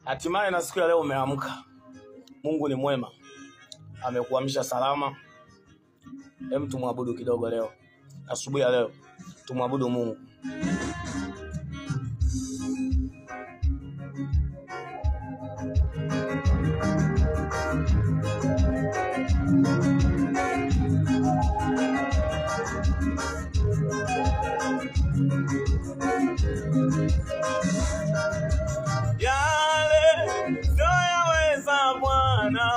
Hatimaye na siku ya leo umeamka. Mungu ni mwema. Amekuamsha salama. Hem, tumwabudu kidogo leo. Asubuhi ya leo tumwabudu Mungu. Yale siyoweza Bwana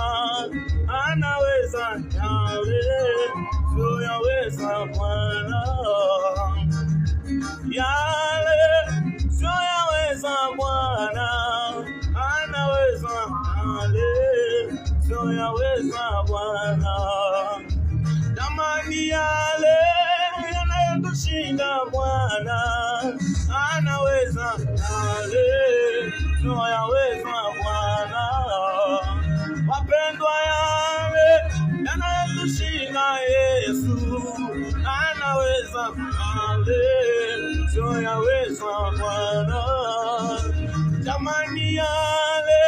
anaweza, yale siyoweza Bwana, yale siyoweza Bwana anaweza, yale siyoweza Bwana. Tamani yale yanayotushinda Bwana anaweza, yale siyoweza Bwana. Wapendwa, yale yanayotushinda Yesu anaweza, yale siyoweza Bwana. Jamani, yale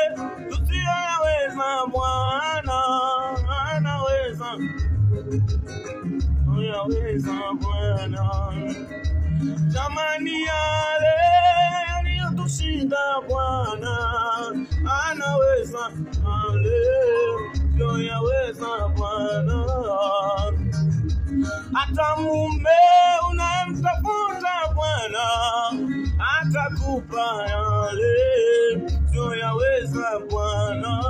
tusiyoweza Bwana anaweza, siyoweza Bwana. Jamani, yale yaliyotushinda Bwana anaweza, yale siyoweza Bwana. Hata mume unayemtafuta Bwana atakupa, yale siyoweza Bwana.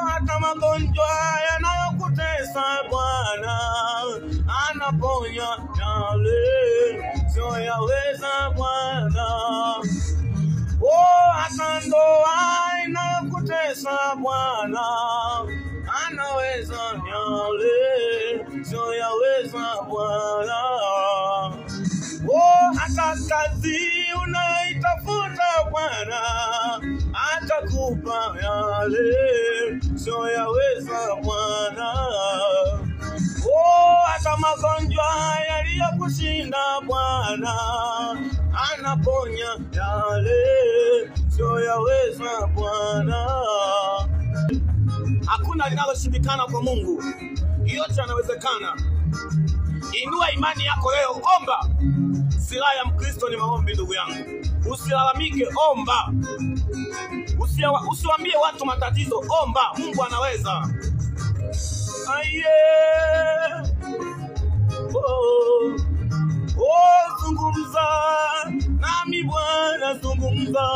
Hata magonjwa yanayokutesa Bwana anaponya, yale siyoweza Bwana. Hata ndoa inayokutesa Bwana anaweza, yale siyoweza Bwana. Hata kazi unaitafuta Bwana atakupa, yale siyoweza Bwana. Hata magonjwa yaliyokushinda Bwana anaponya, yale siyoweza Bwana. Hakuna linaloshindikana kwa Mungu, yote yanawezekana. Inua imani yako leo, omba. Silaha ya Mkristo ni maombi, ndugu yangu. Usilalamike, omba. Usiwaambie watu matatizo, omba. Mungu anaweza. Zungumza nami Bwana, zungumza.